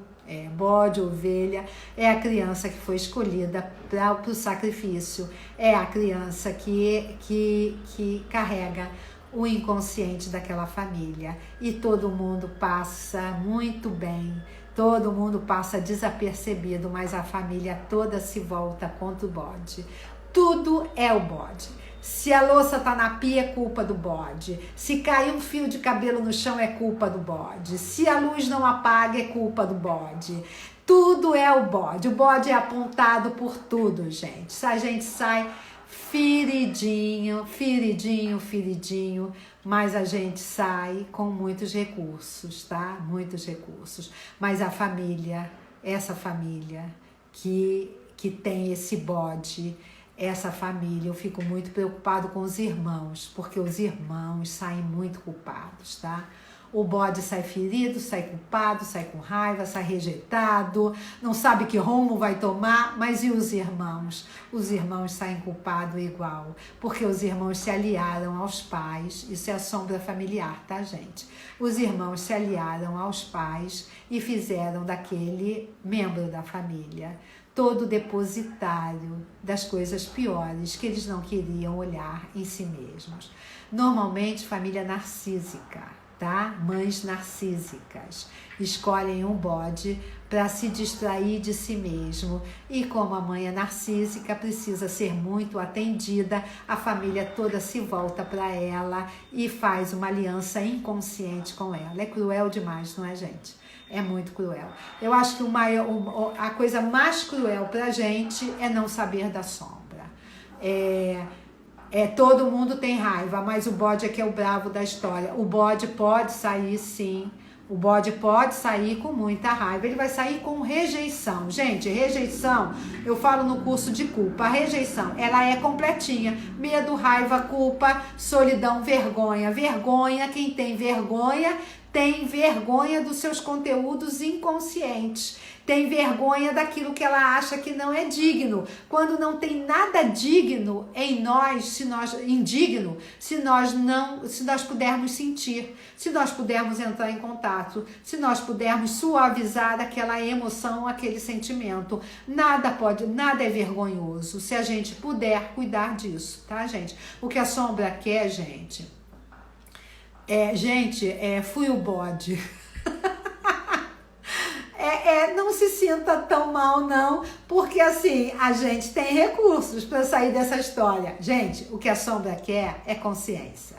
bode, ovelha, é a criança que foi escolhida para o sacrifício, é a criança que carrega o inconsciente daquela família. E todo mundo passa muito bem, todo mundo passa desapercebido, mas a família toda se volta contra o bode. Tudo é o bode. Se a louça tá na pia, é culpa do bode. Se cair um fio de cabelo no chão, é culpa do bode. Se a luz não apaga, é culpa do bode. Tudo é o bode. O bode é apontado por tudo, gente. A gente sai feridinho, mas a gente sai com muitos recursos, tá? Muitos recursos. Mas a família, essa família que tem esse bode, essa família, eu fico muito preocupado com os irmãos, porque os irmãos saem muito culpados, tá? O bode sai ferido, sai culpado, sai com raiva, sai rejeitado, não sabe que rumo vai tomar, mas e os irmãos? Os irmãos saem culpados igual, porque os irmãos se aliaram aos pais, isso é a sombra familiar, tá, gente? Os irmãos se aliaram aos pais e fizeram daquele membro da família todo depositário das coisas piores que eles não queriam olhar em si mesmos. Normalmente, família narcísica, tá? Mães narcísicas escolhem um bode para se distrair de si mesmo, e como a mãe é narcísica, precisa ser muito atendida, a família toda se volta para ela e faz uma aliança inconsciente com ela. É cruel demais, não é, gente? É muito cruel. Eu acho que a coisa mais cruel pra gente é não saber da sombra. Todo mundo tem raiva, mas o bode é que é o bravo da história. O bode pode sair, sim. O bode pode sair com muita raiva. Ele vai sair com rejeição. Gente, rejeição, eu falo no curso de culpa. A rejeição, ela é completinha. Medo, raiva, culpa, solidão, vergonha. Vergonha, quem tem vergonha dos seus conteúdos inconscientes, tem vergonha daquilo que ela acha que não é digno, quando não tem nada digno em nós, se nós pudermos sentir, se nós pudermos entrar em contato, se nós pudermos suavizar aquela emoção, aquele sentimento, nada é vergonhoso, se a gente puder cuidar disso, tá, gente? O que a sombra quer, gente, fui o bode. Não se sinta tão mal, não, porque assim, a gente tem recursos para sair dessa história. Gente, o que a sombra quer é consciência.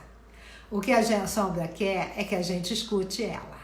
O que a sombra quer é que a gente escute ela.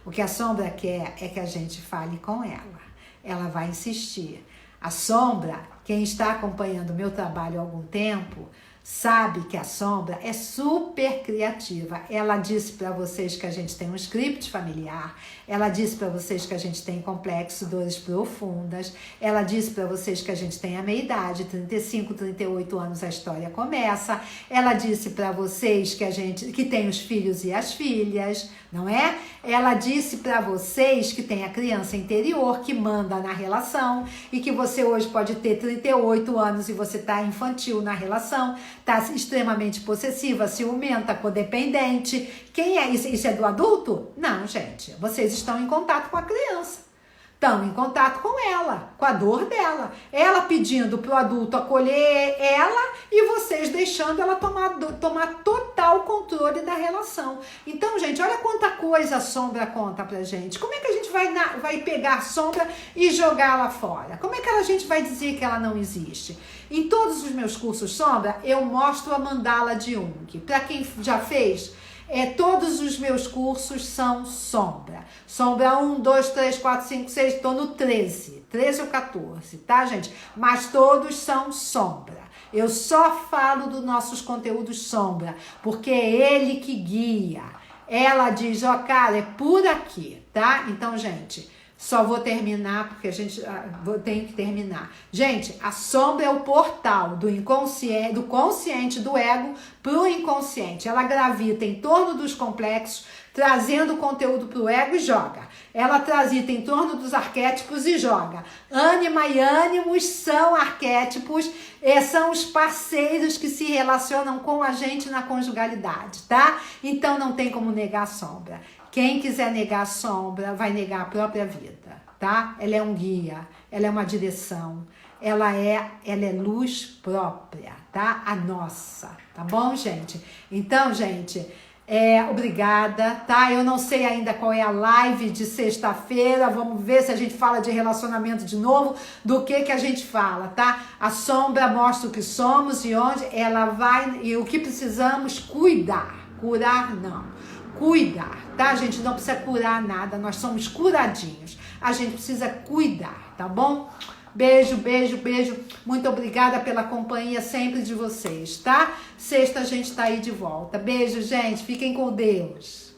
O que a sombra quer é que a gente fale com ela. Ela vai insistir. A sombra, quem está acompanhando o meu trabalho há algum tempo, sabe que a sombra é super criativa. Ela disse para vocês que a gente tem um script familiar, ela disse para vocês que a gente tem complexo, dores profundas, ela disse para vocês que a gente tem a meia-idade, 35, 38 anos a história começa, ela disse para vocês que tem os filhos e as filhas, não é? Ela disse para vocês que tem a criança interior que manda na relação e que você hoje pode ter 38 anos e você tá infantil na relação, tá extremamente possessiva, ciumenta, codependente. Quem é isso? Isso é do adulto? Não, gente. Vocês estão em contato com a criança. Estão em contato com ela, com a dor dela. Ela pedindo pro adulto acolher ela e vocês deixando ela tomar total controle da relação. Então, gente, olha quanta coisa a sombra conta pra gente. Como é que a gente vai pegar a sombra e jogar ela fora? Como é que a gente vai dizer que ela não existe? Em todos os meus cursos sombra, eu mostro a mandala de Jung. Para quem já fez, todos os meus cursos são sombra. Sombra 1, 2, 3, 4, 5, 6, estou no 13 ou 14, tá, gente? Mas todos são sombra. Eu só falo dos nossos conteúdos sombra, porque é ele que guia. Ela diz, cara, é por aqui, tá? Então, gente, só vou terminar, porque tenho que terminar. Gente, a sombra é o portal do inconsciente, do consciente do ego pro inconsciente. Ela gravita em torno dos complexos, trazendo conteúdo pro ego e joga. Ela transita em torno dos arquétipos e joga. Ânima e ânimos são arquétipos, são os parceiros que se relacionam com a gente na conjugalidade, tá? Então não tem como negar a sombra. Quem quiser negar a sombra vai negar a própria vida, tá? Ela é um guia, ela é uma direção, ela é luz própria, tá? A nossa, tá bom, gente? Então, gente, obrigada, tá? Eu não sei ainda qual é a live de sexta-feira, vamos ver se a gente fala de relacionamento de novo, do que a gente fala, tá? A sombra mostra o que somos e onde ela vai, e o que precisamos cuidar não. Cuidar, tá? A gente não precisa curar nada, nós somos curadinhos. A gente precisa cuidar, tá bom? Beijo, beijo, beijo. Muito obrigada pela companhia sempre de vocês, tá? Sexta a gente tá aí de volta. Beijo, gente. Fiquem com Deus.